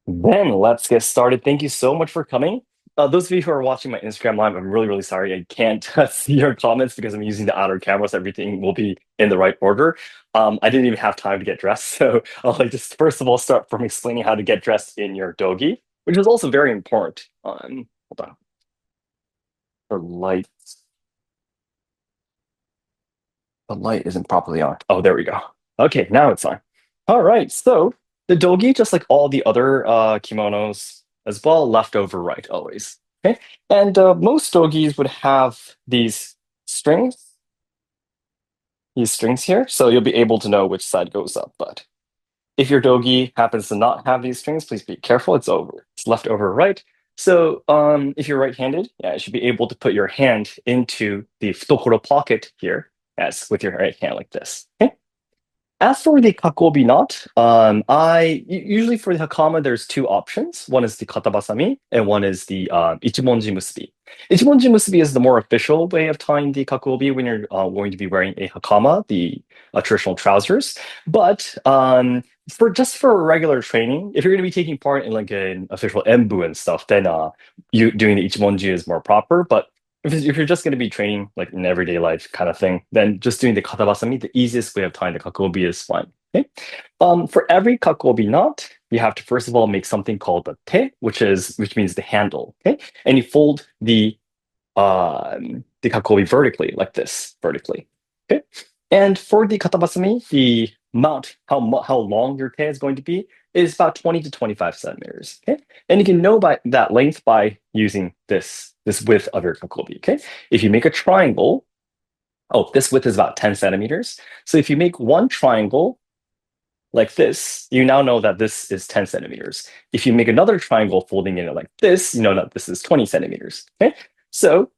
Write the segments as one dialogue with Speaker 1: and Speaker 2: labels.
Speaker 1: Then let's get started. Thank you so much for coming. Those of you who are watching my Instagram live, I'm really, really sorry. I can't see your comments because I'm using the outer camera, so everything will be in the right order. I didn't even have time to get dressed, so I'll like just first of all start from explaining how to get dressed in your dogi, which is also very important. Hold on, the light, the light isn't properly on. Oh, there we go. Okay, now it's on. All right, so the dogi, just like all the other kimonos as well, left over right always. Okay, and most dogis would have these strings, these strings here, so you'll be able to know which side goes up. But if your dogi happens to not have these strings, please be careful. It's over. It's left over right. So if you're right-handed, yeah, you should be able to put your hand into the futokoro pocket here, as with your right hand like this. Okay? As for the kakobi knot, usually for the hakama, there's two options. One is the katabasami, and one is the ichimonji musubi. Ichimonji musubi is the more official way of tying the kakobi when you're going to be wearing a hakama, the traditional trousers. But for just for regular training, if you're going to be taking part in like an official embu and stuff, then you doing the ichimonji is more proper. But if you're just going to be training like in everyday life kind of thing, then just doing the katabasami, the easiest way of tying the kakobi is fine. Okay. For every kakobi knot, you have to first of all make something called the te, which means the handle. Okay, and you fold the kakobi vertically like this, vertically. Okay, and for the katabasami, the amount how long your te is going to be is about 20 to 25 centimeters. Okay, and you can know by that length by using this width of your kakobi. Okay, if you make a triangle, oh, this width is about 10 centimeters. So if you make one triangle like this, you now know that this is 10 centimeters. If you make another triangle folding in it like this, you know that this is 20 centimeters. Okay, so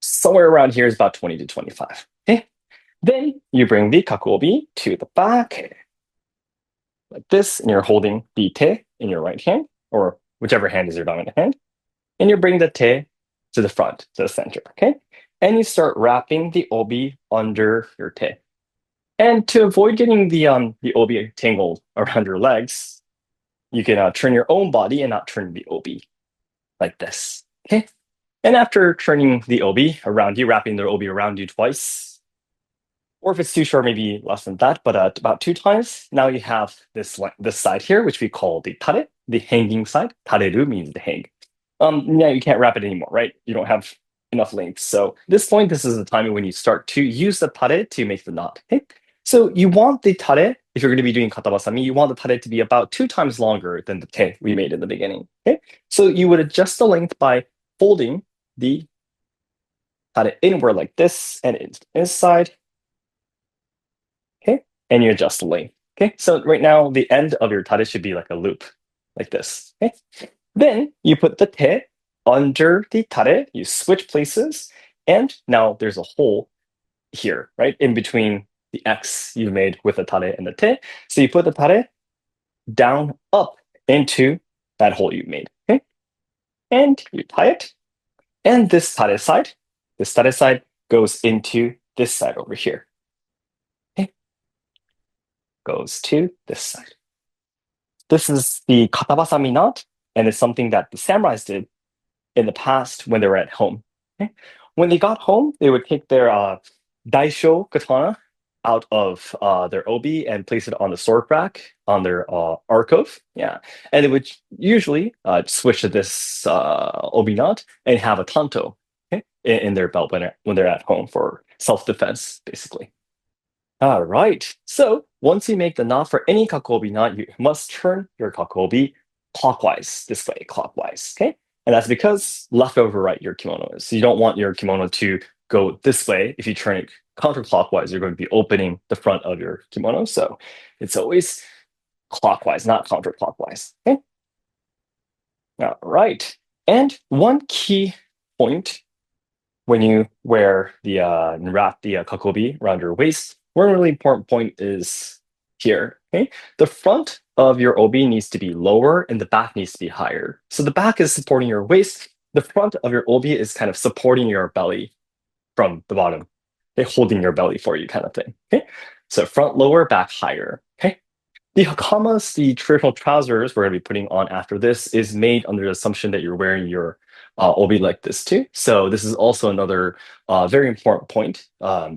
Speaker 1: somewhere around here is about 20 to 25. Okay, then you bring the kakobi to the back like this, and you're holding the te in your right hand, or whichever hand is your dominant hand, and you bring the te to the front, to the center, okay? And you start wrapping the obi under your te. And to avoid getting the obi tangled around your legs, you can turn your own body and not turn the obi like this, okay? And after turning the obi around you, wrapping the obi around you twice, or if it's too short, maybe less than that, but about two times. Now you have this side here, which we call the tare, the hanging side. Tareru means to hang. Now you can't wrap it anymore, right? You don't have enough length. So at this point, this is the time when you start to use the tare to make the knot. Okay? So you want the tare, if you're going to be doing katabasami, you want the tare to be about two times longer than the te we made in the beginning. Okay? So you would adjust the length by folding the tare inward like this and inside. Okay, and you adjust the length. Okay, so right now the end of your tare should be like a loop, like this. Okay, then you put the te under the tare, you switch places, and now there's a hole here, right, in between the X you made with the tare and the te. So you put the tare down up into that hole you made. Okay, and you tie it, and this tare side goes into this side over here. Okay, goes to this side. This is the katabasami knot, and it's something that the samurais did in the past when they were at home. Okay? When they got home, they would take their daisho katana out of their obi and place it on the sword rack on their alcove. Yeah, and they would usually switch to this obi knot and have a tanto, okay, in their belt when they're at home for self-defense, basically. All right. So once you make the knot for any kakobi knot, you must turn your kakobi clockwise, this way, clockwise. Okay. And that's because left over right your kimono is. So you don't want your kimono to go this way. If you turn it counterclockwise, you're going to be opening the front of your kimono. So it's always clockwise, not counterclockwise. Okay. All right. And one key point when you wear the wrap the kakobi around your waist, one really important point is here. Okay, the front of your obi needs to be lower and the back needs to be higher. So the back is supporting your waist. The front of your obi is kind of supporting your belly from the bottom, okay, holding your belly for you, kind of thing. Okay, so front lower, back higher. Okay, The hakamas, the traditional trousers we're going to be putting on after this, is made under the assumption that you're wearing your obi like this too. So this is also another very important point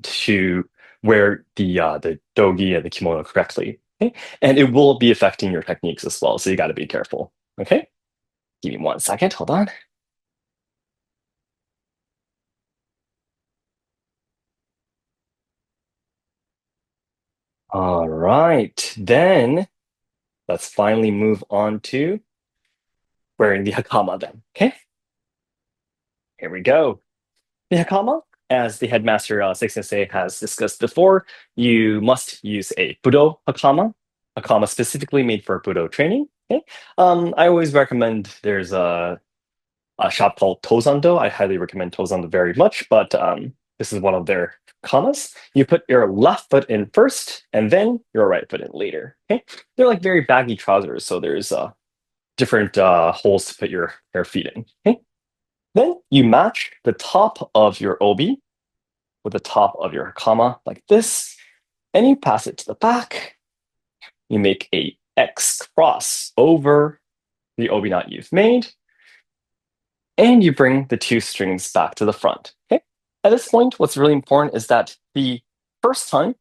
Speaker 1: to wear the dogi and the kimono correctly. Okay? And it will be affecting your techniques as well. So you got to be careful. Okay? Give me 1 second. Hold on. All right. Then let's finally move on to wearing the hakama then. Okay? Here we go. The hakama, as the headmaster Seki Sensei has discussed before, you must use a budo hakama specifically made for budo training. Okay? I always recommend there's a shop called Tozando. I highly recommend Tozando very much, but this is one of their hakamas. You put your left foot in first, and then your right foot in later. Okay? They're like very baggy trousers, so there's different holes to put your feet in. Okay? Then you match the top of your obi with the top of your hakama like this, and you pass it to the back. You make a X cross over the obi knot you've made, and you bring the two strings back to the front. Okay. At this point, what's really important is that the first time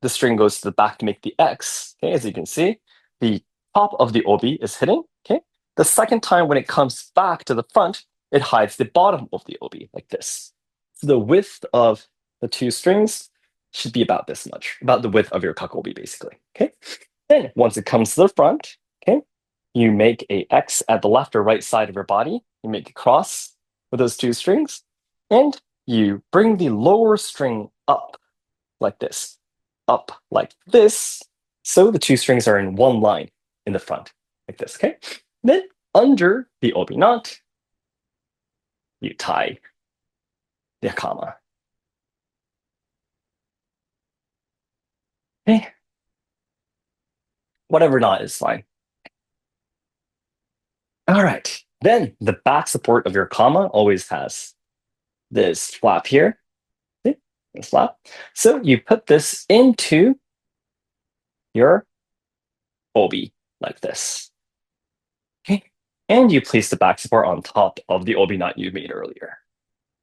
Speaker 1: the string goes to the back to make the X, okay, as you can see, the top of the obi is hidden. Okay. The second time when it comes back to the front, it hides the bottom of the obi like this. So the width of the two strings should be about this much, about the width of your kakobi, basically. Okay. Then once it comes to the front, okay, you make a X at the left or right side of your body. You make a cross with those two strings, and you bring the lower string up like this, up like this. So the two strings are in one line in the front, like this. Okay. Then under the obi knot, you tie the hakama. Okay. Whatever knot is fine. All right. Then the back support of your comma always has this flap here. See? This flap. So you put this into your obi like this. Okay. And you place the back support on top of the obi knot you made earlier.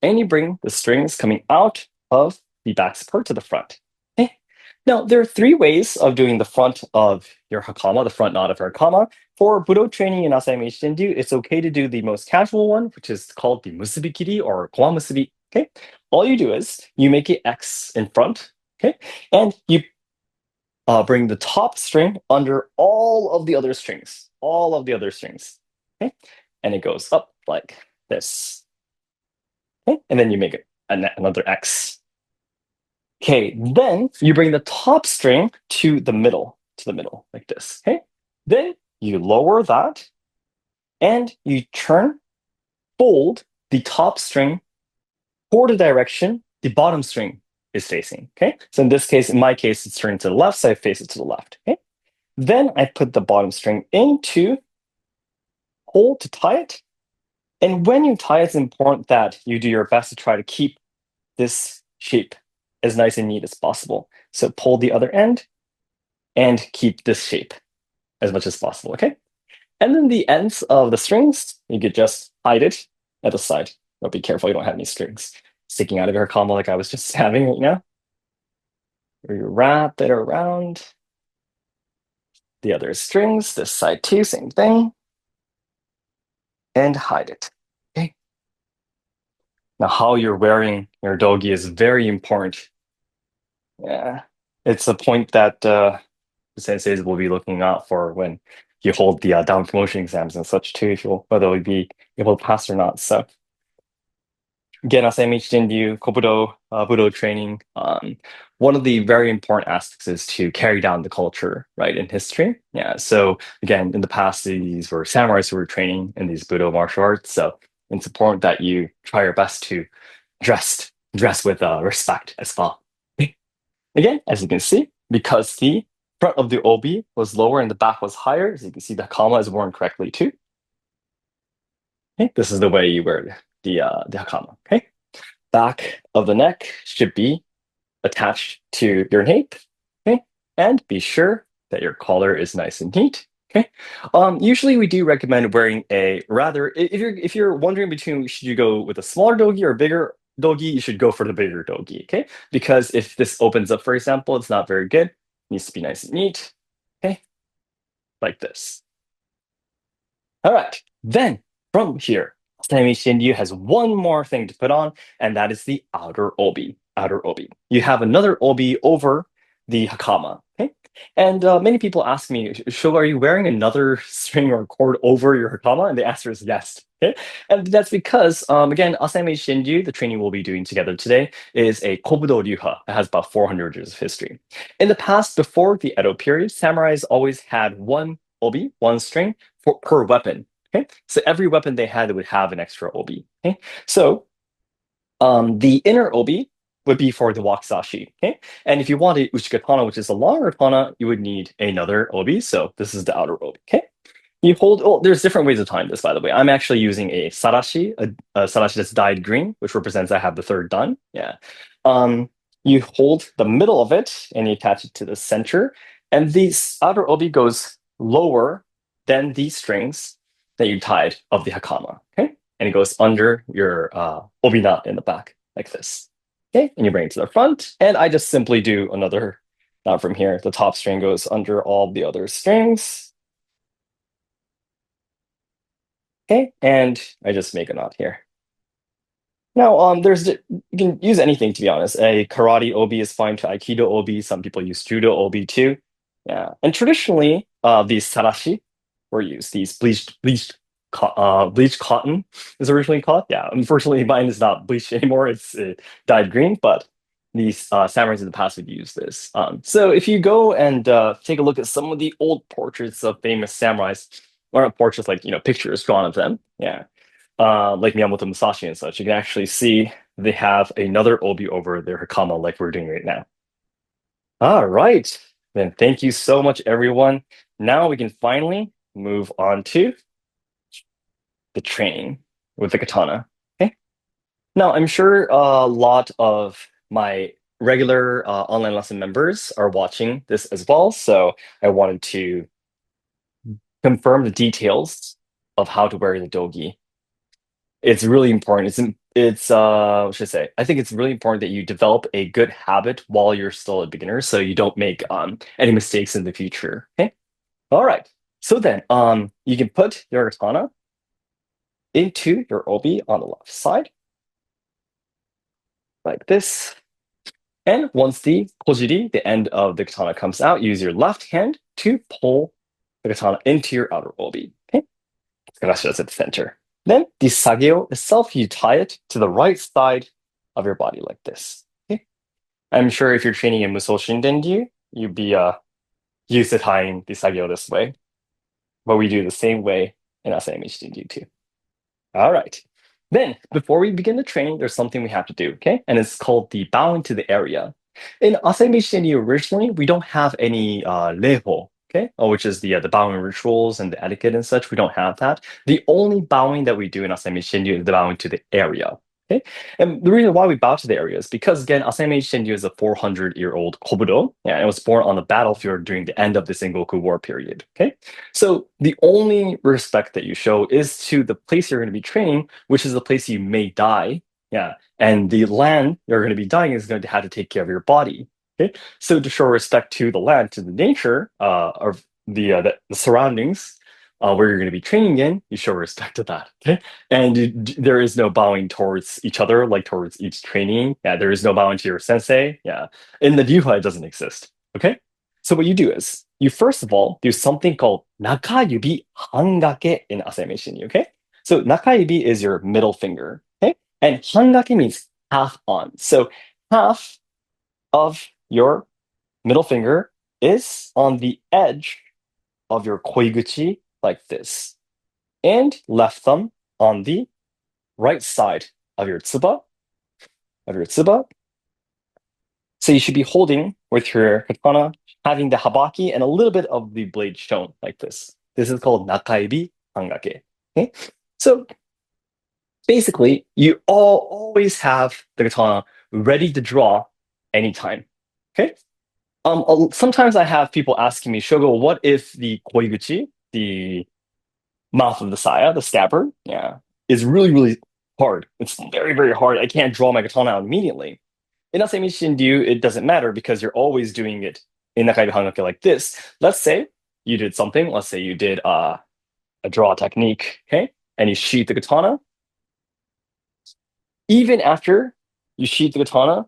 Speaker 1: And you bring the strings coming out of the back support to the front. Okay. Now, there are three ways of doing the front of your hakama, the front knot of your hakama. For Budo training in Asayama Ichiden, it's okay to do the most casual one, which is called the musubikiri or kowa musubi. Okay. All you do is you make an X in front, okay, and you bring the top string under all of the other strings, okay, and it goes up like this, okay, and then you make it another X. Okay, then you bring the top string to the middle, like this. Okay, then you lower that and you fold the top string toward the direction the bottom string is facing. Okay, so in this case, in my case, it's turned to the left, so I face it to the left. Okay, then I put the bottom string into hole to tie it. And when you tie, it's important that you do your best to try to keep this shape as nice and neat as possible. So pull the other end and keep this shape as much as possible, okay? And then the ends of the strings, you could just hide it at the side. But be careful you don't have any strings sticking out of your combo like I was just having right now. Or you wrap it around the other strings, this side too, same thing. And hide it, okay? Now, how you're wearing your dogi is very important. Yeah, it's a point that the senseis will be looking out for when you hold the down promotion exams and such too, if you'll whether you'll be able to pass or not. So again, as I mentioned you, kobudo, budo training, one of the very important aspects is to carry down the culture, right, in history. Yeah. So again, in the past, these were samurais who were training in these budo martial arts. So it's important that you try your best to dress with respect as well. Again, as you can see, because the front of the obi was lower and the back was higher, as you can see, the hakama is worn correctly too. Okay, this is the way you wear the hakama. Okay, back of the neck should be attached to your nape. Okay, and be sure that your collar is nice and neat. Okay. Usually we do recommend wearing a rather if you're wondering between should you go with a smaller dogi or a bigger dogi, you should go for the bigger dogi. Okay. Because if this opens up, for example, it's not very good. It needs to be nice and neat. Okay. Like this. All right. Then from here, Asami Shinryu has one more thing to put on, and that is the outer obi. Outer obi. You have another obi over the hakama. Okay. And many people ask me, Shogo, are you wearing another string or cord over your hakama? And the answer is yes. Okay. And that's because, again, Asami Shinryu, the training we'll be doing together today, is a kobudo ryuha that has about 400 years of history. In the past, before the Edo period, samurais always had one obi, one string, per weapon. Okay, so every weapon they had would have an extra obi. Okay, so the inner obi would be for the wakizashi. Okay, and if you wanted uchikatana, which is a longer katana, you would need another obi. So this is the outer obi. Okay, you hold. Oh, there's different ways of tying this, by the way. I'm actually using a sarashi, a sarashi that's dyed green, which represents I have the third dan. Yeah. Um, you hold the middle of it and you attach it to the center, and the outer obi goes lower than these strings that you tied of the hakama. Okay, and it goes under your obi knot in the back like this. Okay, and you bring it to the front, and I just simply do another knot from here. The top string goes under all the other strings. Okay, and I just make a knot here. Now, you can use anything to be honest. A karate obi is fine to aikido obi. Some people use judo obi too. Yeah, and traditionally, these sarashi were used. These bleached cotton is originally called. Yeah, unfortunately, mine is not bleached anymore. It's dyed green, but these samurais in the past would use this. So if you go and take a look at some of the old portraits of famous samurais, or not portraits like pictures drawn of them, yeah, like Miyamoto Musashi and such, you can actually see they have another obi over their hakama like we're doing right now. All right. Then thank you so much, everyone. Now we can finally move on to the training with the katana. Okay. Now, I'm sure a lot of my regular online lesson members are watching this as well. So I wanted to confirm the details of how to wear the dogi. It's really important. It's what should I say? I think it's really important that you develop a good habit while you're still a beginner, so you don't make any mistakes in the future. Okay. All right. So then, you can put your katana into your obi on the left side, like this. And once the kojiri, the end of the katana, comes out, use your left hand to pull the katana into your outer obi. Okay. That's at the center. Then the sageo itself, you tie it to the right side of your body like this. Okay. I'm sure if you're training in Muso Shindenryu, you'd be used to tying the sageo this way. But we do the same way in Asayama Shindenryu too. All right. Then, before we begin the training, there's something we have to do, okay? And it's called the bowing to the area. In Asayama Shinryu originally, we don't have any reho, okay? Which is the bowing rituals and the etiquette and such. We don't have that. The only bowing that we do in Asayama Shinryu is the bowing to the area. Okay. And the reason why we bow to the area is because, again, Asayama Shinryu is a 400-year-old kobudo. Yeah, it was born on the battlefield during the end of the Sengoku War period. Okay. So the only respect that you show is to the place you're going to be training, which is the place you may die. Yeah. And the land you're going to be dying is going to have to take care of your body. Okay. So to show respect to the land, to the nature of the surroundings where you're going to be training in, you show respect to that. Okay. And there is no bowing towards each other, like towards each training. Yeah. There is no bowing to your sensei. Yeah. In the Ryuha, it doesn't exist. Okay. So what you do is you first of all do something called nakayubi hangake in Asayama Shinryu, okay? So nakayubi is your middle finger, okay? And hangake means half on. So half of your middle finger is on the edge of your koiguchi like this. And left thumb on the right side of your tsuba. So you should be holding with your katana, having the habaki and a little bit of the blade shown like this. This is called nakaibi hangake. Okay? So basically, you always have the katana ready to draw anytime. Okay? Sometimes I have people asking me, Shogo, what if the koiguchi, the mouth of the saya, the scabbard, yeah, is really, really hard. It's very, very hard. I can't draw my katana out immediately. In Asayama Shinryu, it doesn't matter because you're always doing it in Nakaiba Hangake like this. Let's say you did something. Let's say you did a draw technique, okay? And you sheath the katana. Even after you sheath the katana,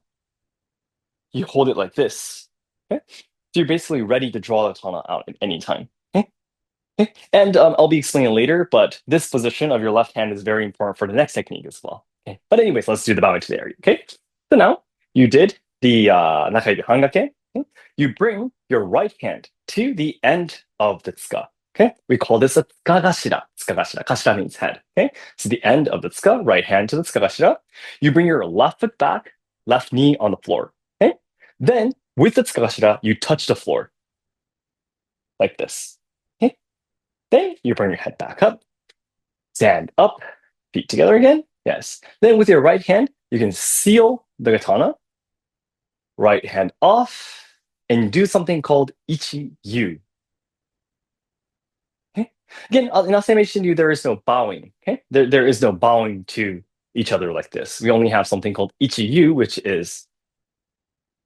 Speaker 1: you hold it like this. Okay? So you're basically ready to draw the katana out at any time. Okay? Okay? And I'll be explaining later, but this position of your left hand is very important for the next technique as well. Okay? But anyways, let's do the bowing to the area. Okay? So now you did the Nakai Hangake. Okay? You bring your right hand to the end of the tsuka. Okay? We call this a tsukagashira. Tsukagashira. Kashira means head. Okay? So the end of the tsuka, right hand to the tsukagashira. You bring your left foot back, left knee on the floor. Okay? Then with the tsukagashira, you touch the floor like this. Okay? Then you bring your head back up, stand up, feet together again. Yes. Then with your right hand, you can seal the katana, right hand off, and do something called ichi-yu. Okay? Again, in Asayama Shinryu, there is no bowing. Okay? There is no bowing to each other like this. We only have something called ichi-yu, which is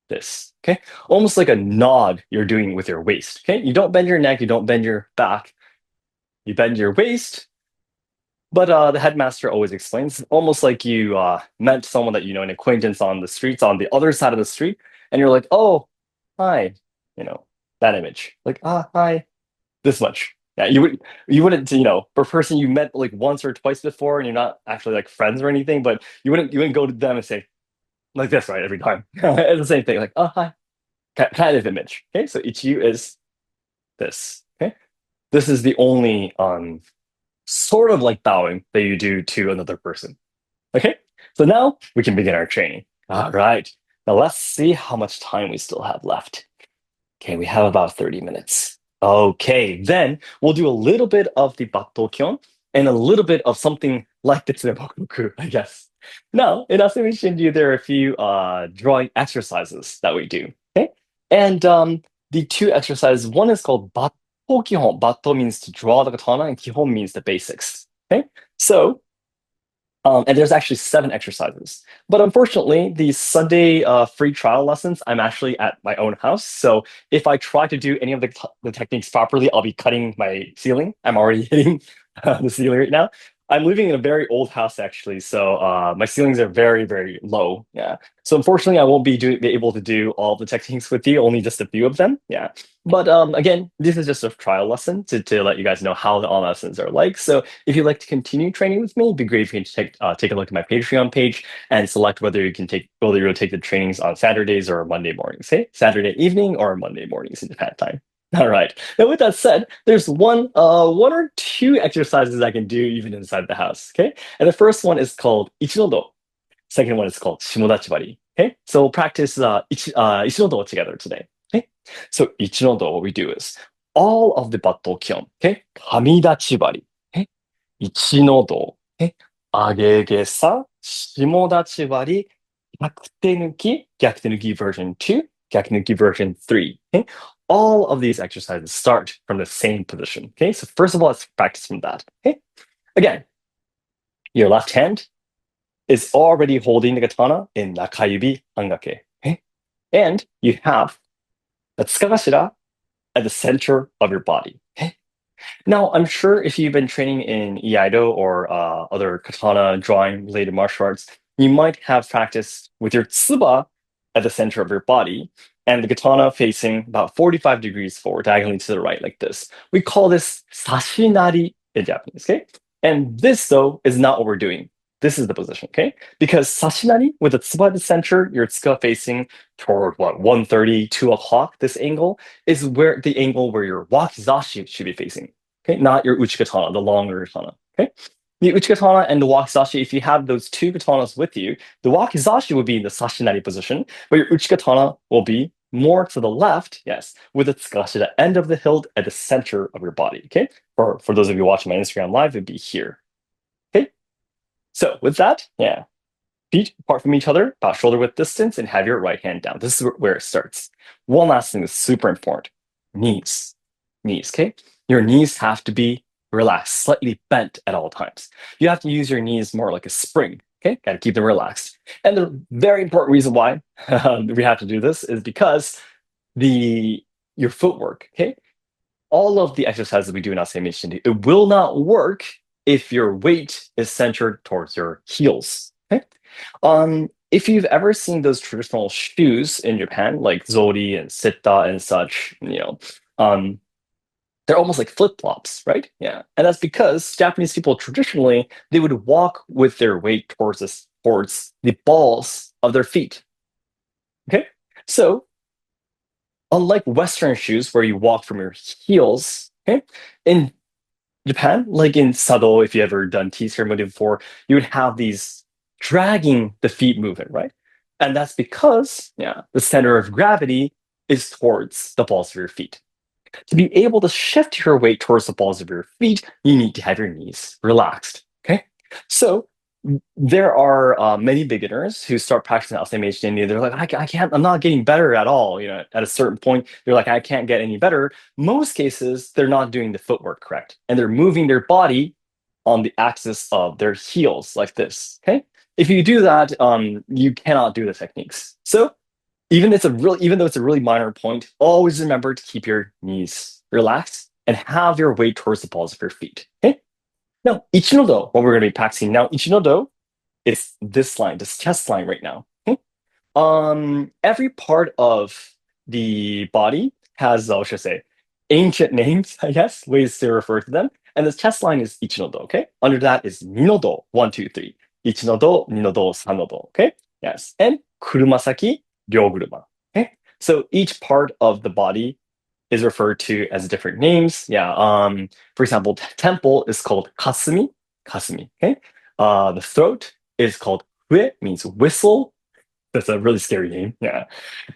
Speaker 1: this. Okay? Almost like a nod you're doing with your waist. Okay? You don't bend your neck, you don't bend your back, you bend your waist. But the headmaster always explains, almost like you met someone that you know, an acquaintance on the streets, on the other side of the street, and you're like, oh, hi, you know, that image. Like, hi, this much. Yeah, you wouldn't, for a person you met like once or twice before, and you're not actually like friends or anything, but you wouldn't go to them and say like this, right, every time. It's the same thing, like, oh, hi, kind of image. Okay, so Ichiyu is this. Okay, this is the only sort of like bowing that you do to another person. Okay, so now we can begin our training. All right, now let's see how much time we still have left. Okay, we have about 30 minutes. Okay, then we'll do a little bit of the Battokyon and a little bit of something like the Tsuboku, I guess. Now, in Asumi Shinju, there are a few drawing exercises that we do. Okay, and the two exercises, one is called Batto Kihon. Batto means to draw the katana, and Kihon means the basics. Okay, so and there's actually 7 exercises. But unfortunately, the Sunday free trial lessons, I'm actually at my own house. So if I try to do any of the techniques properly, I'll be cutting my ceiling. I'm already hitting the ceiling right now. I'm living in a very old house, actually. So my ceilings are very, very low. Yeah. So unfortunately, I won't be able to do all the techniques with you, only just a few of them. Yeah. But again, this is just a trial lesson to let you guys know how the all lessons are like. So if you'd like to continue training with me, it'd be great if you can take a look at my Patreon page and select whether you'll take the trainings on Saturdays or Monday mornings. Hey, Saturday evening or Monday mornings in Japan time. All right. Now, with that said, there's one or two exercises I can do even inside the house. Okay, and the first one is called Ichinodo. Second one is called Shimodachibari. Okay, so we'll practice Ichinodo together today. Okay, so Ichinodo, what we do is all of the Battokyon. Okay, Kamidachibari. Okay, Ichinodo. Okay, Agegesa, Shimodachibari, Gyakutenuki version 2, Gyakutenuki version 3. Okay, all of these exercises start from the same position. Okay, so first of all, let's practice from that. Okay, again, your left hand is already holding the katana in nakayubi hangake. Okay? And you have the tsukagashira at the center of your body. Okay? Now, I'm sure if you've been training in Iaido or other katana drawing related martial arts, you might have practiced with your tsuba at the center of your body and the katana facing about 45 degrees forward, diagonally to the right, like this. We call this sashinari in Japanese, okay? And this, though, is not what we're doing. This is the position, okay? Because sashinari, with the tsuba at the center, your tsuka facing toward what, 1:30, 2 o'clock, this angle, is where the angle where your wakizashi should be facing. Okay, not your uchikatana, the longer katana. Okay, the uchikatana and the wakizashi, if you have those two katanas with you, the wakizashi would be in the sashinari position, but your uchikatana will be more to the left, yes, with the tsukashi, the end of the hilt at the center of your body. Okay, for those of you watching my Instagram live, it'd be here. Okay, so with that, yeah. feet apart from each other, about shoulder width distance, and have your right hand down. This is where it starts. One last thing that's super important. Knees. Knees, okay? Your knees have to be relaxed, slightly bent at all times. You have to use your knees more like a spring, okay? Gotta keep them relaxed. And the very important reason why we have to do this is because the your footwork, okay? All of the exercises we do in Asayama, it will not work if your weight is centered towards your heels. Okay. If you've ever seen those traditional shoes in Japan, like zori and sita and such, um, they're almost like flip-flops, right? Yeah. And that's because Japanese people traditionally they would walk with their weight towards the balls of their feet. Okay. So unlike Western shoes where you walk from your heels, okay, in Japan, like in Sado, if you ever done tea ceremony before, you would have these dragging the feet movement, right? And that's because, yeah, the center of gravity is towards the balls of your feet. To be able to shift your weight towards the balls of your feet, you need to have your knees relaxed. Okay. So there are many beginners who start practicing automation and they're like, I can't, I'm not getting better at all. At a certain point, they're like, I can't get any better. Most cases, they're not doing the footwork correct and they're moving their body on the axis of their heels like this. Okay. If you do that, you cannot do the techniques. So even though it's a really minor point, always remember to keep your knees relaxed and have your weight towards the balls of your feet. Okay. Now, Ichinodo, what we're going to be practicing now, Ichinodo is this line, this chest line right now. Okay. Every part of the body has, what should I say, ancient names, I guess, ways to refer to them. And this chest line is Ichinodo, okay? Under that is Ninodo, 1, 2, 3. Ichinodo, Ninodo, Sanodo, okay? Yes. And Kurumasaki, Ryoguruma, okay? So each part of the body is referred to as different names. Yeah. For example, temple is called kasumi, kasumi, okay? The throat is called hue, means whistle. That's a really scary name. Yeah.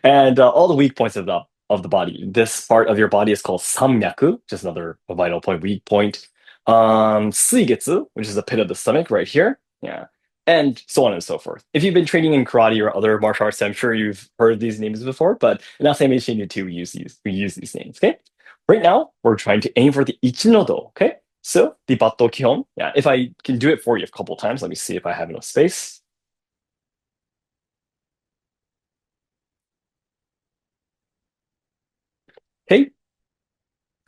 Speaker 1: And all the weak points of the body. This part of your body is called sammyaku, just another vital point, weak point. Suigetsu, which is the pit of the stomach right here. Yeah. And so on and so forth. If you've been training in karate or other martial arts, I'm sure you've heard these names before, but in Asayama Shinryu too, we use these names. Okay. Right now, we're trying to aim for the Ichinodo. Okay. So the Batto Kihon. Yeah. If I can do it for you a couple times, let me see if I have enough space. Okay.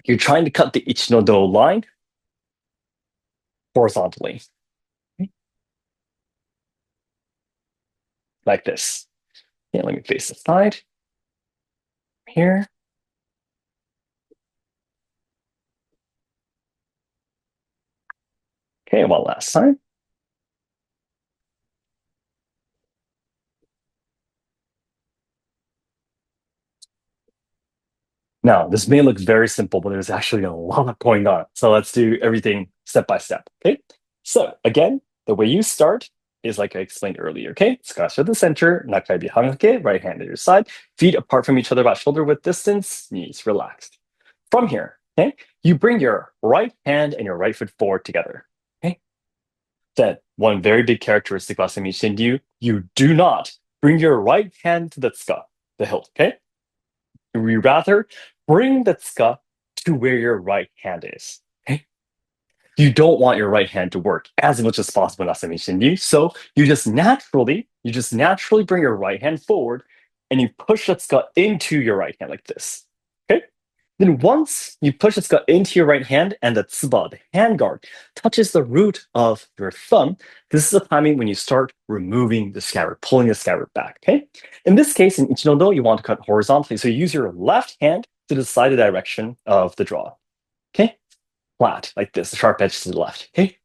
Speaker 1: You're trying to cut the Ichinodo line horizontally, like this. Yeah, let me face the side here. Okay, one last time. Now, this may look very simple, but there's actually a lot going on. So let's do everything step by step. Okay. So again, the way you start is like I explained earlier. Okay. Scratch at the center, nakaibi hangake, right hand at your side, feet apart from each other about shoulder width distance, knees relaxed. From here, okay, you bring your right hand and your right foot forward together. Okay. Then one very big characteristic of Asami Shinryu, you do not bring your right hand to the tsuka, the hilt. Okay. We rather bring the tsuka to where your right hand is. Okay? You don't want your right hand to work as much as possible in Asami Shinryu, so you just naturally bring your right hand forward and you push the tsuka into your right hand like this. Okay? Then once you push the tsuka into your right hand and the tsuba, the hand guard, touches the root of your thumb, this is the timing when you start removing the scabbard, pulling the scabbard back. Okay. In this case, in Ichinodo, you want to cut horizontally. So you use your left hand to decide the direction of the draw. Okay. Flat, like this, the sharp edge to the left. Okay.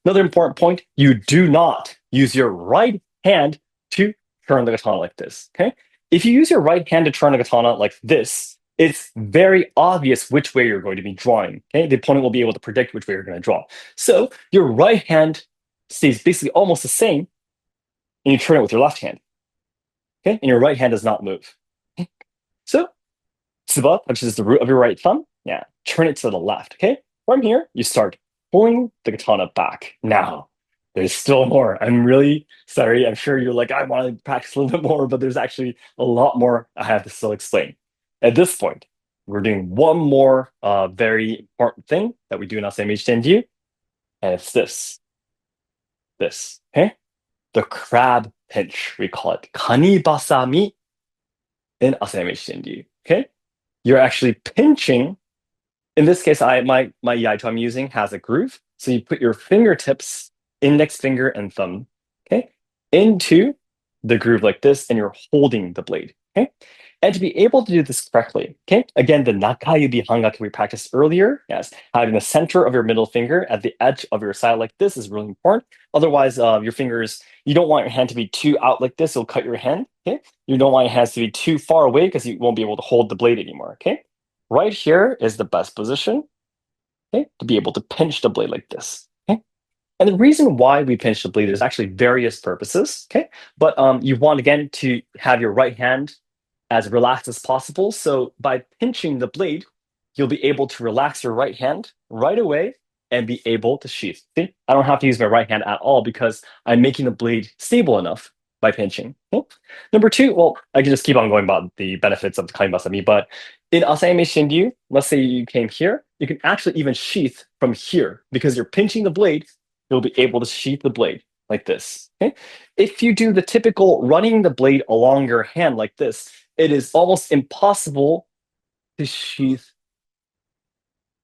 Speaker 1: Another important point, you do not use your right hand to turn the katana like this. Okay. If you use your right hand to turn the katana like this, it's very obvious which way you're going to be drawing. Okay. The opponent will be able to predict which way you're going to draw. So your right hand stays basically almost the same, and you turn it with your left hand. Okay. And your right hand does not move. Okay? So tsuba touches the root of your right thumb. Yeah. Turn it to the left. Okay. From here, you start pulling the katana back. Now, There's still more. I'm really sorry. I'm sure you're like, I want to practice a little bit more, but there's actually a lot more I have to still explain. At this point, we're doing one more very important thing that we do in Asayama Ichiden, and it's this, okay? The crab pinch, we call it kanibasami in Asayama Ichiden, okay? You're actually pinching. In this case, my yaito I'm using has a groove. So you put your fingertips, index finger and thumb, okay, into the groove like this, and you're holding the blade. Okay. And to be able to do this correctly, okay, again, the nakayubi hangaku we practiced earlier, yes, having the center of your middle finger at the edge of your side like this is really important. Otherwise, your fingers, you don't want your hand to be too out like this, it'll cut your hand. Okay. You don't want your hands to be too far away because you won't be able to hold the blade anymore. Okay. Right here is the best position, okay, to be able to pinch the blade like this. Okay? And the reason why we pinch the blade is actually various purposes. Okay, but you want again to have your right hand as relaxed as possible. So by pinching the blade, you'll be able to relax your right hand right away and be able to sheath. See, I don't have to use my right hand at all because I'm making the blade stable enough by pinching. Okay? Number two, well, I can just keep on going about the benefits of the kaimazami, but in Asayame Shinryu, let's say you came here, you can actually even sheath from here because you're pinching the blade, you'll be able to sheath the blade like this. Okay? If you do the typical running the blade along your hand like this, it is almost impossible to sheath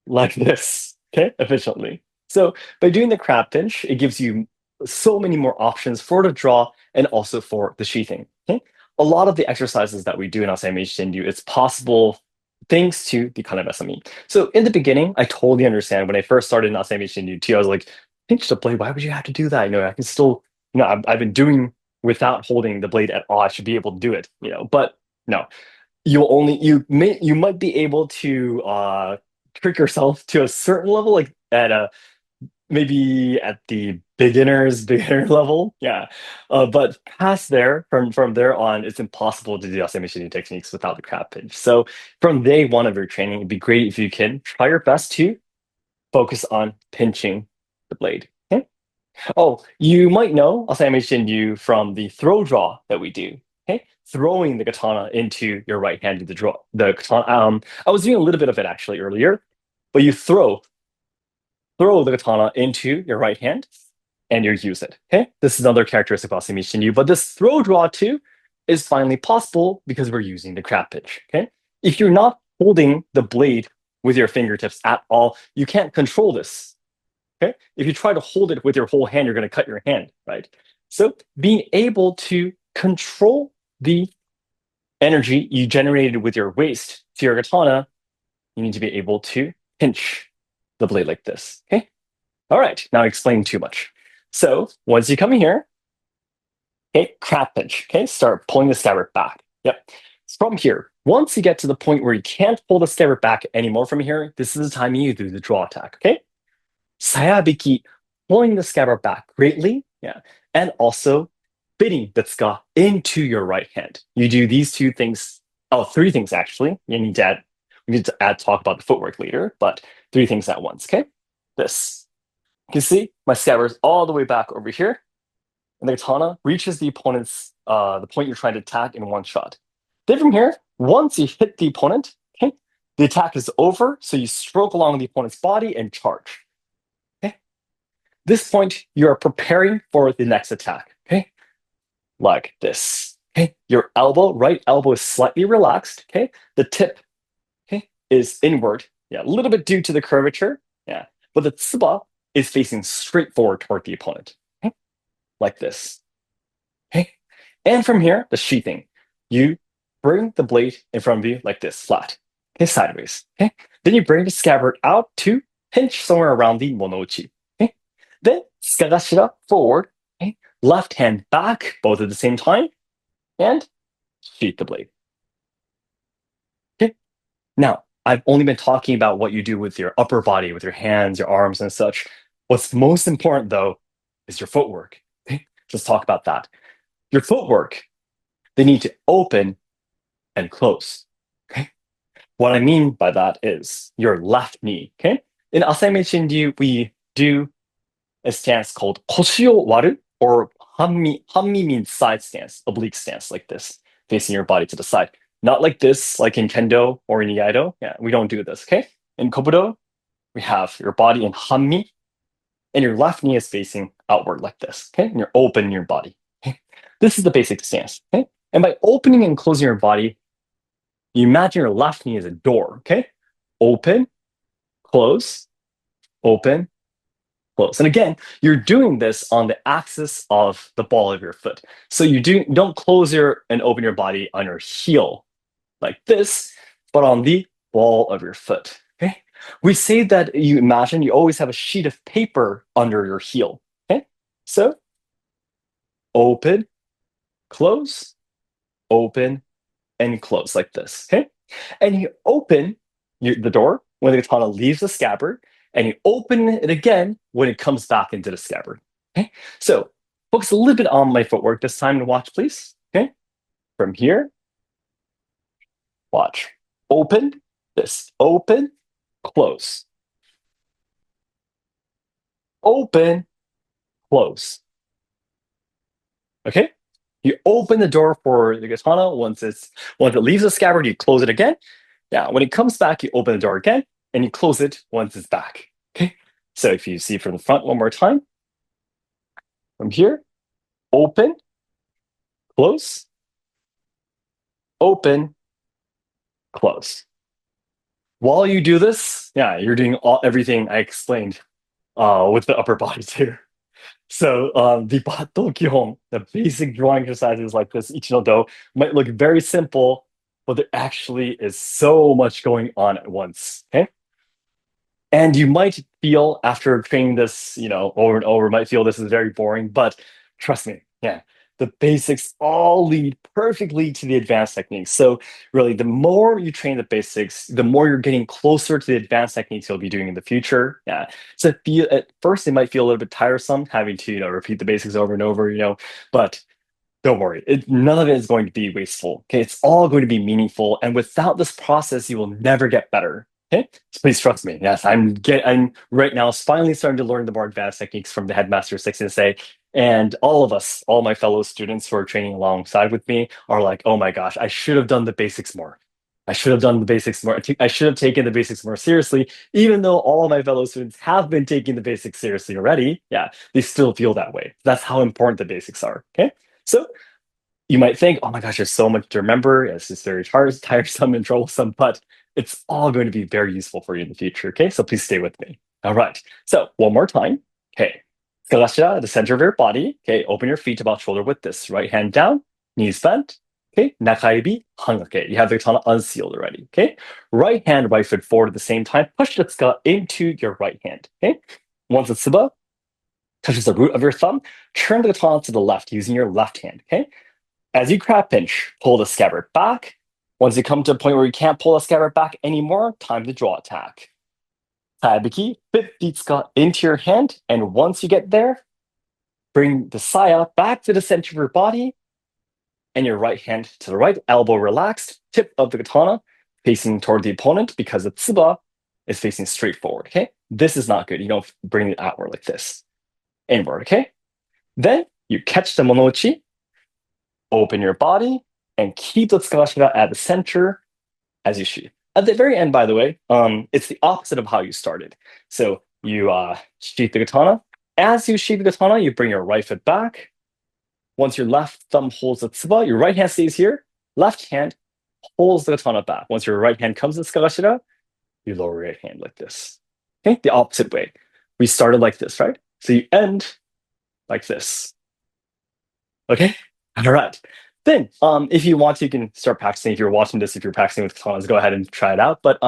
Speaker 1: like this, okay, efficiently. So by doing the crab pinch, it gives you so many more options for the draw and also for the sheathing. Okay? A lot of the exercises that we do in Asayama Shinryu, it's possible thanks to the kanabesami. So in the beginning, I totally understand when I first started in Asayama Shinryu too, I was like, pinch the blade, why would you have to do that? I can still, I've been doing without holding the blade at all. I should be able to do it, but no, you might be able to trick yourself to a certain level, like at a maybe at the beginner level, yeah. But past there, from there on, it's impossible to do asymmetry techniques without the crab pinch. So from day one of your training, it'd be great if you can try your best to focus on pinching the blade. Okay? Oh, you might know, as I mentioned you from the throw draw that we do. Okay, throwing the katana into your right hand to the draw. The katana. I was doing a little bit of it actually earlier, but you throw the katana into your right hand and you use it. Okay, this is another characteristic of Asami Shinryu, but this throw draw too is finally possible because we're using the crab pitch. Okay, if you're not holding the blade with your fingertips at all, you can't control this. Okay. If you try to hold it with your whole hand, you're going to cut your hand, right? So being able to control the energy you generated with your waist to your katana, you need to be able to pinch the blade like this. Okay. All right. Now I explained too much. So once you come in here, okay, crab pinch. Okay. Start pulling the scabbard back. Yep. From here, once you get to the point where you can't pull the scabbard back anymore from here, this is the time you do the draw attack. Okay. Sayabiki, pulling the scabbard back greatly, yeah, and also fitting the tsuka into your right hand. You do these two things, oh, three things actually. We need to add talk about the footwork later, but three things at once, okay? This. You can see my scabbard is all the way back over here, and the katana reaches the point you're trying to attack in one shot. Then from here, once you hit the opponent, okay, the attack is over, so you stroke along the opponent's body and charge. This point, you are preparing for the next attack. Okay, like this. Okay, your right elbow is slightly relaxed. Okay, the tip, okay, is inward. Yeah, a little bit due to the curvature. Yeah, but the tsuba is facing straight forward toward the opponent. Okay, like this. Okay, and from here, the sheathing. You bring the blade in front of you like this, flat. Okay, sideways. Okay, then you bring the scabbard out to pinch somewhere around the monouchi. Okay, then skagashira forward. Okay, left hand back, both at the same time, and sheath the blade. Okay, now I've only been talking about what you do with your upper body, with your hands, your arms, and such. What's most important though is your footwork. Okay, let's talk about that. Your footwork, they need to open and close. Okay. What I mean by that is your left knee. Okay. In Asayame Shinryu, we do a stance called koshio waru, or hanmi. Hanmi means side stance, oblique stance, like this, facing your body to the side. Not like this, like in kendo or in iaido. Yeah, we don't do this, okay? In kobudo, we have your body in hanmi, and your left knee is facing outward like this, okay? And you're opening your body, okay? This is the basic stance, okay? And by opening and closing your body, you imagine your left knee as a door, okay? Open, close, open, close. And again, you're doing this on the axis of the ball of your foot. So don't close your and open your body on your heel like this, but on the ball of your foot. Okay. We say that you imagine you always have a sheet of paper under your heel. Okay. So open, close, open, and close like this. Okay. And you open the door when the katana leaves the scabbard, and you open it again when it comes back into the scabbard. Okay. So focus a little bit on my footwork this time and watch, please. Okay. From here, watch. Open, this. Open, close. Open, close. Okay? You open the door for the katana once it leaves the scabbard, you close it again. Now, when it comes back, you open the door again and you close it once it's back. Okay? So if you see from the front one more time, from here, open, close, open, close. While you do this, yeah, you're doing everything I explained with the upper body too. So the Bato Kihon, the basic drawing exercises like this Ichino-do might look very simple, but there actually is so much going on at once. Okay. And you might feel after training this, over and over, might feel this is very boring, but trust me, yeah, the basics all lead perfectly to the advanced techniques. So really, the more you train the basics, the more you're getting closer to the advanced techniques you'll be doing in the future. Yeah. So at first it might feel a little bit tiresome having to, repeat the basics over and over, but don't worry, none of it is going to be wasteful. Okay, it's all going to be meaningful, and without this process, you will never get better. Okay, so please trust me. Yes, I'm right now finally starting to learn the more advanced techniques from the headmaster Seki Sensei, and all of us, all my fellow students who are training alongside with me, are like, oh my gosh, I should have done the basics more. I should have done the basics more. I should have taken the basics more seriously, even though all of my fellow students have been taking the basics seriously already. Yeah, they still feel that way. That's how important the basics are. Okay. So you might think, oh my gosh, there's so much to remember. It's just very tiresome and troublesome, but it's all going to be very useful for you in the future. Okay, so please stay with me. All right. So one more time. Okay. Skalashira at the center of your body. Okay, open your feet about shoulder width. This right hand down, knees bent. Okay, nakaibi, hangake. You have the katana unsealed already. Okay, right hand, right foot forward at the same time. Push the tsuka into your right hand. Okay, once the tsuba touches the root of your thumb, turn the katana to the left using your left hand. Okay, as you crab pinch, pull the scabbard back. Once you come to a point where you can't pull the scabbard back anymore, time to draw attack. Taibiki, fit the tsuka into your hand, and once you get there, bring the saya back to the center of your body, and your right hand to the right, elbow relaxed, tip of the katana facing toward the opponent because the tsuba is facing straight forward. Okay, this is not good. You don't bring it outward like this, inward. Okay, then you catch the monouchi, open your body, and keep the tsukashira at the center as you sheath. At the very end, by the way, it's the opposite of how you started. So you sheath the katana. As you sheath the katana, you bring your right foot back. Once your left thumb holds the tsuba, your right hand stays here. Left hand holds the katana back. Once your right hand comes to tsukashira, you lower your right hand like this. Okay, the opposite way. We started like this, right? So you end like this. Okay, all right. Then, if you want to, you can start practicing. If you're watching this, if you're practicing with katanas, go ahead and try it out. But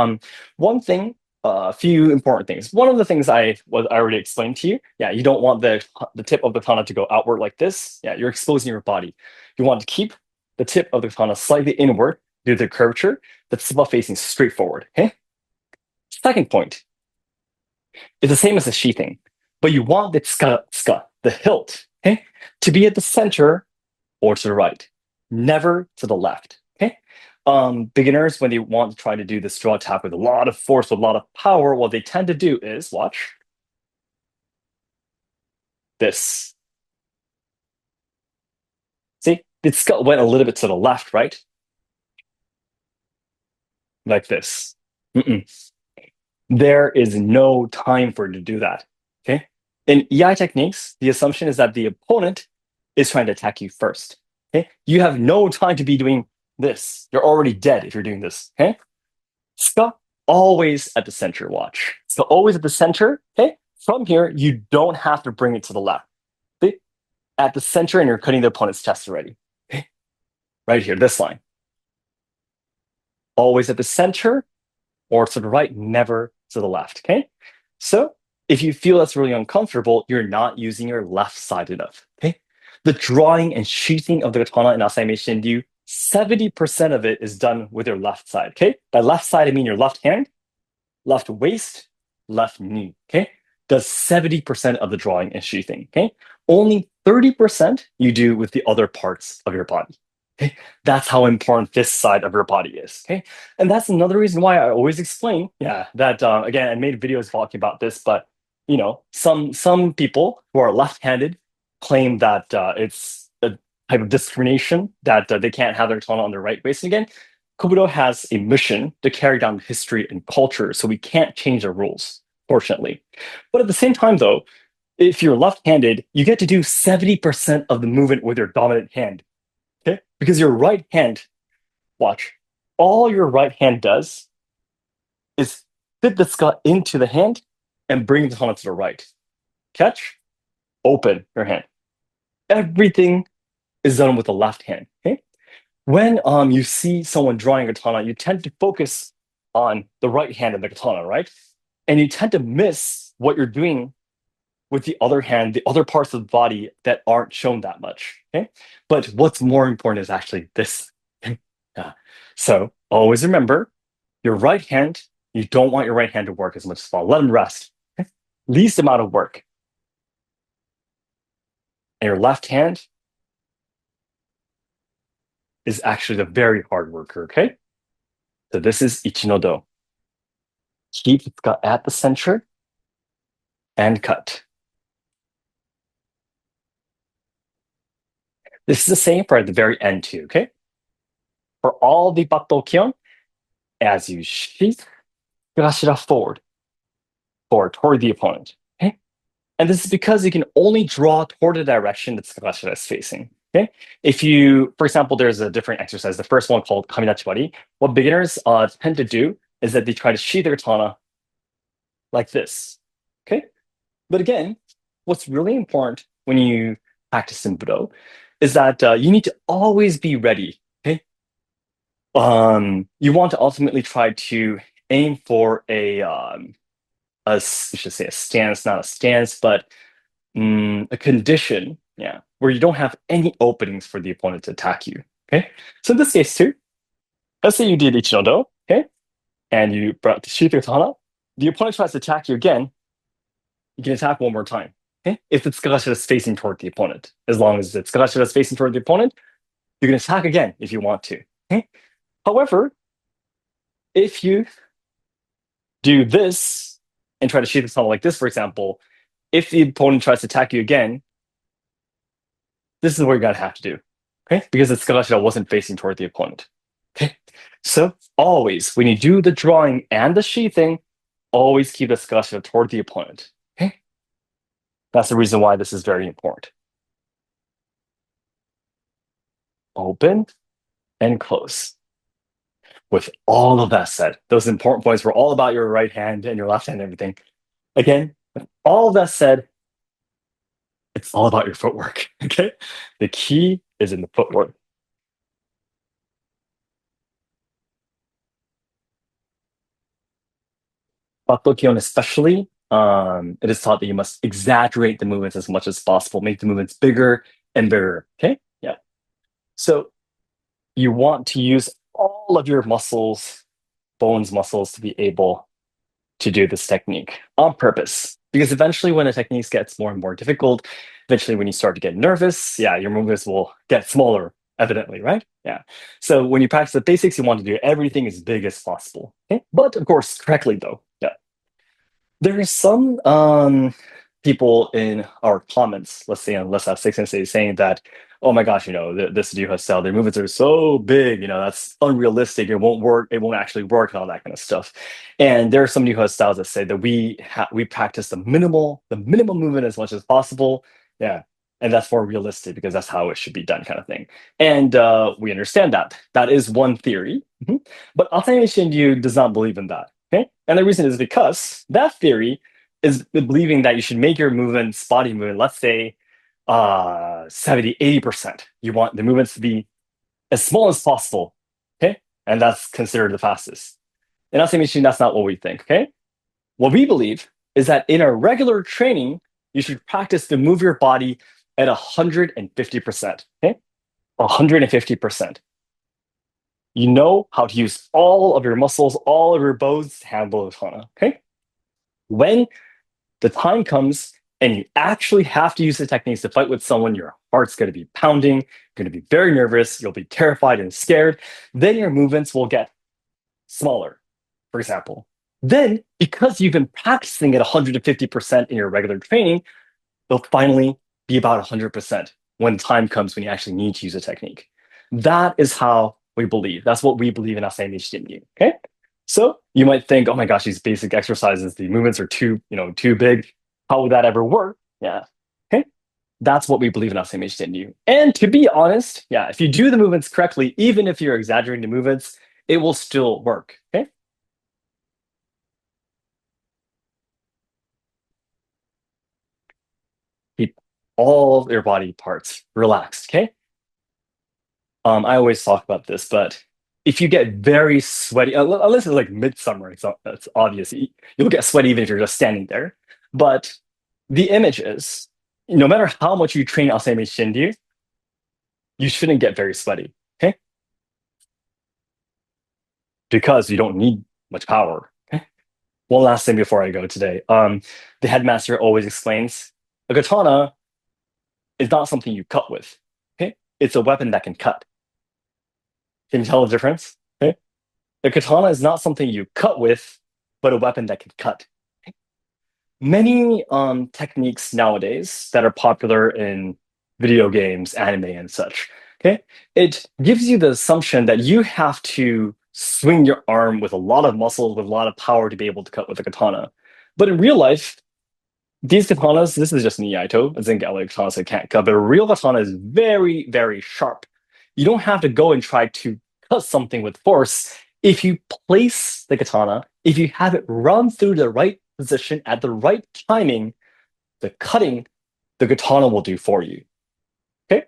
Speaker 1: one thing, a few important things. One of the things I already explained to you. Yeah, you don't want the tip of the katana to go outward like this. Yeah, you're exposing your body. You want to keep the tip of the katana slightly inward due to the curvature. The tsuba facing straight forward. Okay. Second point is the same as the sheathing, but you want the tsuka, the hilt, okay, to be at the center or to the right, never to the left. Okay. Beginners, when they want to try to do this draw attack with a lot of force, with a lot of power, what they tend to do is watch. this. See, the skull went a little bit to the left, right? Like this. Mm-mm. There is no time for it to do that. Okay. In EI techniques, the assumption is that the opponent is trying to attack you first. Okay. You have no time to be doing this. You're already dead if you're doing this. Okay. Ska, always at the center, watch. So always at the center. Okay. From here, you don't have to bring it to the left. Okay? At the center, and you're cutting the opponent's chest already. Okay. Right here, this line. Always at the center or to the right, never to the left. Okay. So if you feel that's really uncomfortable, you're not using your left side enough. Okay. The drawing and sheathing of the katana in Asayama Shinryu, 70% of it is done with your left side. Okay. By left side, I mean your left hand, left waist, left knee. Okay. Does 70% of the drawing and sheathing. Okay. Only 30% you do with the other parts of your body. Okay. That's how important this side of your body is. Okay. And that's another reason why I always explain, yeah, that again, I made videos talking about this, but some people who are left-handed claim that it's a type of discrimination that they can't have their katana on their right waist. And again, kobudo has a mission to carry down history and culture, so we can't change the rules, fortunately. But at the same time, though, if you're left-handed, you get to do 70% of the movement with your dominant hand. Okay? Because your right hand, watch, all your right hand does is fit the skull into the hand and bring the katana to the right. Catch, open your hand. Everything is done with the left hand. Okay? When you see someone drawing a katana, you tend to focus on the right hand of the katana, right? And you tend to miss what you're doing with the other hand, the other parts of the body that aren't shown that much. Okay. But what's more important is actually this. Yeah. So always remember your right hand, you don't want your right hand to work as much as possible. Let them rest. Okay? Least amount of work. And your left hand is actually the very hard worker. Okay. So this is Ichinodo. Keep it at the center and cut. This is the same for at the very end too, okay? For all the battle kion, as you sheath Higashira forward toward the opponent, okay? And this is because you can only draw toward the direction that Higashira is facing, okay? If you, for example, there's a different exercise, the first one called Kaminachiwari. What beginners tend to do is that they try to sheath their katana like this, okay? But again, what's really important when you practice in Budo is that you need to always be ready. Okay, you want to ultimately try to aim for we should say a stance, not a stance, but a condition, yeah, where you don't have any openings for the opponent to attack you. Okay, so in this case too, let's say you did Ichinodo, okay, and you brought the sheath katana. The opponent tries to attack you again. You can attack one more time. Okay? If the Tsukagashi is facing toward the opponent, as long as the Tsukagashi is facing toward the opponent, you can attack again if you want to. Okay? However, if you do this and try to sheath the katana like this, for example, if the opponent tries to attack you again, this is what you're gonna have to do. Okay? Because the Tsukagashi wasn't facing toward the opponent. Okay? So always, when you do the drawing and the sheathing, always keep the Tsukagashi toward the opponent. Okay? That's the reason why this is very important. Open and close. With all of that said, those important points were all about your right hand and your left hand and everything. Again, with all of that said, it's all about your footwork. Okay? The key is in the footwork. Battlekion especially, it is taught that you must exaggerate the movements as much as possible, make the movements bigger and bigger. Okay? Yeah. So you want to use all of your muscles, bones, muscles to be able to do this technique on purpose. Because eventually, when the technique gets more and more difficult, eventually, when you start to get nervous, yeah, your movements will get smaller, evidently, right? Yeah. So when you practice the basics, you want to do everything as big as possible. Okay? But of course, correctly, though. Yeah. There is some people in our comments, let's say on Let's Have Seki Sensei, saying that, oh my gosh, this Ryuha style, their movements are so big, that's unrealistic. It won't work. It won't actually work, and all that kind of stuff. And there are some Ryuha styles that say that we practice the minimum movement as much as possible. Yeah. And that's more realistic because that's how it should be done, kind of thing. And we understand that. That is one theory. Mhm. But Asayama Shinryu does not believe in that. Okay. And the reason is because that theory is believing that you should make your movements, body movement, let's say 70, 80%. You want the movements to be as small as possible. Okay. And that's considered the fastest. In Asayama Shinryu, that's not what we think. Okay. What we believe is that in a regular training, you should practice to move your body at 150%. Okay? 150%. You know how to use all of your muscles, all of your bones to handle a katana. Okay? When the time comes and you actually have to use the techniques to fight with someone, your heart's going to be pounding, you're going to be very nervous, you'll be terrified and scared. Then your movements will get smaller, for example. Then, because you've been practicing at 150% in your regular training, they'll finally be about 100% when time comes when you actually need to use a technique. That is how we believe. That's what we believe in Asayama Shinryu. Okay? So you might think, oh my gosh, these basic exercises, the movements are too big. How would that ever work? Yeah. Okay. That's what we believe in Asayama Shinryu. And to be honest, yeah, if you do the movements correctly, even if you're exaggerating the movements, it will still work. Okay. Keep all of your body parts relaxed. Okay. I always talk about this, but if you get very sweaty, unless it's like midsummer, it's obvious. You'll get sweaty even if you're just standing there. But the image is, no matter how much you train Asayama Shinryu, you shouldn't get very sweaty, okay? Because you don't need much power. Okay? One last thing before I go today. The headmaster always explains a katana is not something you cut with. Okay? It's a weapon that can cut. Can you tell the difference? Okay? The katana is not something you cut with, but a weapon that can cut. Many techniques nowadays that are popular in video games, anime, and such. Okay, it gives you the assumption that you have to swing your arm with a lot of muscles, with a lot of power to be able to cut with a katana. But in real life, these katanas, this is just an Iaito, a Zengali katana, so it can't cut, but a real katana is very, very sharp. You don't have to go and try to cut something with force. If you place the katana, if you have it run through the right position at the right timing, the cutting, the katana will do for you. Okay?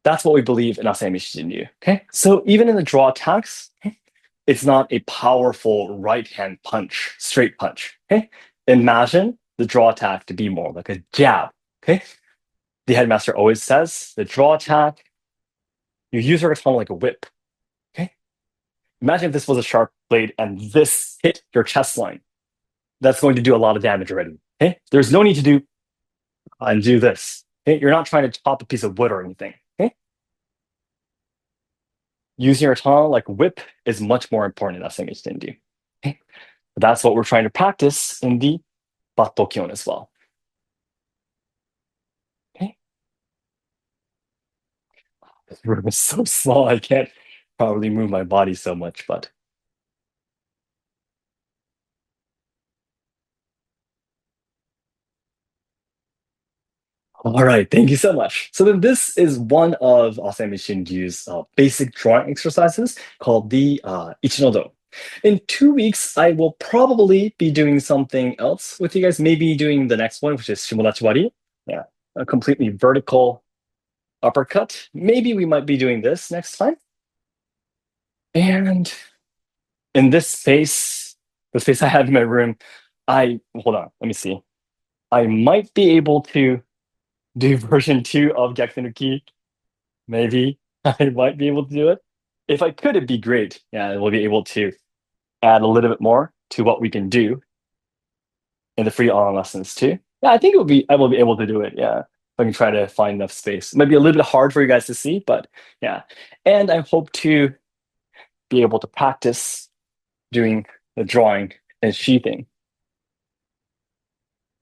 Speaker 1: That's what we believe in Asayami Shinryu. Okay? So even in the draw attacks, it's not a powerful right hand punch, straight punch. Okay? Imagine the draw attack to be more like a jab. Okay? The headmaster always says the draw attack, you use your katana like a whip. Okay? Imagine if this was a sharp blade and this hit your chest line. That's going to do a lot of damage already. Okay? There's no need to do and do this. Okay? You're not trying to chop a piece of wood or anything. Okay? Using your katana like whip is much more important in Asayami Shinryu. Okay? That's what we're trying to practice in the Battokyon as well. Okay? This room is so small, I can't probably move my body so much, but all right, thank you so much. So then this is one of Asami Shinju's basic drawing exercises called the Ichinodo. In 2 weeks, I will probably be doing something else with you guys, maybe doing the next one, which is Shimodachiwari. Yeah, a completely vertical uppercut. Maybe we might be doing this next time. And in this space, the space I have in my room, hold on, let me see. I might be able to do version 2 of Gyaku no Ki. Maybe I might be able to do it. If I could, it'd be great. Yeah, we'll be able to add a little bit more to what we can do in the free online lessons too. Yeah, I think I will be able to do it. Yeah. If I can try to find enough space. It might be a little bit hard for you guys to see, but yeah. And I hope to be able to practice doing the drawing and sheathing.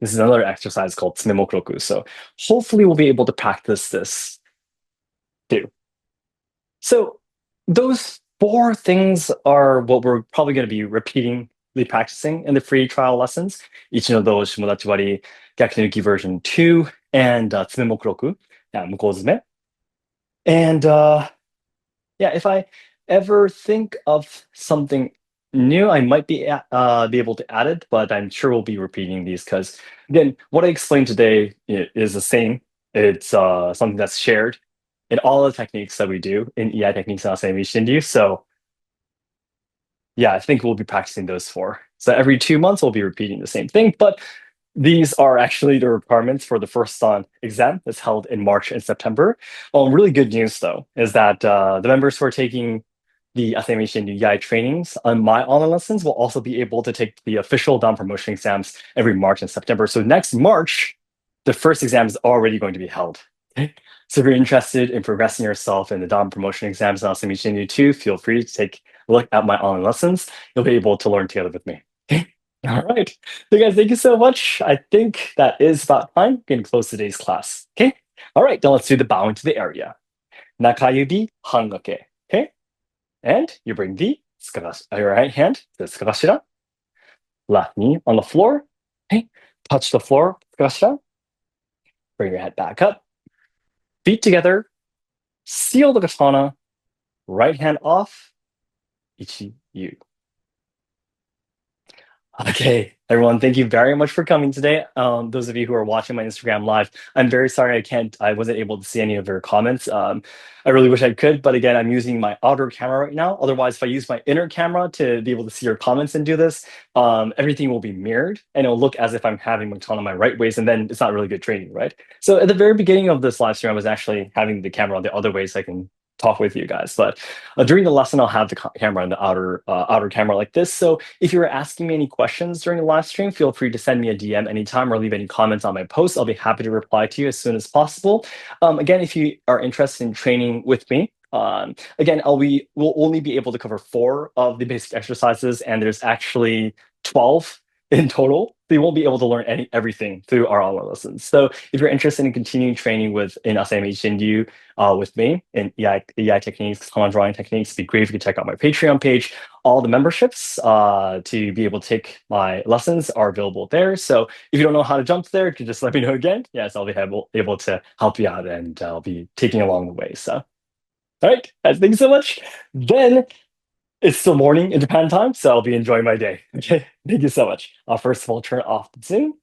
Speaker 1: This is another exercise called tsumemokroku. So hopefully we'll be able to practice this too. So those four things are what we're probably going to be repeatedly practicing in the free trial lessons. Ichi no do shimodachi wari, Gyakutenuki version 2, and tsumemokroku, yeah, mukozume. And yeah, if I ever think of something new, I might be able to add it, but I'm sure we'll be repeating these because again, what I explained today is the same. It's something that's shared in all the techniques that we do in EI techniques and Asayama Shinryu. So yeah, I think we'll be practicing those four. So every 2 months we'll be repeating the same thing, but these are actually the requirements for the first exam that's held in March and September. Well, really good news though is that the members who are taking the Assimilation UI trainings on my online lessons will also be able to take the official Dom promotion exams every March and September. So next March, the first exam is already going to be held. Okay? So if you're interested in progressing yourself in the Dom promotion exams in Assimilation U2, feel free to take a look at my online lessons. You'll be able to learn together with me. Okay? All right. So guys, thank you so much. I think that is about time. Getting close to today's class. Okay. All right. Now let's do the bow into the area. Nakayubi hangake. Okay. And you bring the your right hand to the tsukagashira. Left knee on the floor. Okay. Touch the floor. Tsukagashira. Bring your head back up. Feet together. Seal the katana. Right hand off. Ichi yu. Okay, everyone, thank you very much for coming today. Those of you who are watching my Instagram live, I'm very sorry I wasn't able to see any of your comments. I really wish I could, but again, I'm using my outer camera right now. Otherwise, if I use my inner camera to be able to see your comments and do this, everything will be mirrored and it'll look as if I'm having my on my right ways, and then it's not really good training, right? So at the very beginning of this live stream, I was actually having the camera on the other way so I can talk with you guys. But during the lesson, I'll have the camera in the outer camera like this. So if you were asking me any questions during the live stream, feel free to send me a DM anytime or leave any comments on my post. I'll be happy to reply to you as soon as possible. Again, if you are interested in training with me, again, we'll only be able to cover 4 of the basic exercises, and there's actually 12 in total. So you won't be able to learn everything through our online lessons. So if you're interested in continuing training in Asayama Shinryu with me in EI techniques, common drawing techniques, it'd be great if you could check out my Patreon page. All the memberships to be able to take my lessons are available there. So if you don't know how to jump there, you can just let me know again. Yes, I'll be able to help you out, and I'll be taking along the way. So, all right, guys, thank you so much. Then it's still morning in Japan time, so I'll be enjoying my day. Okay, thank you so much. I'll first of all turn off the Zoom.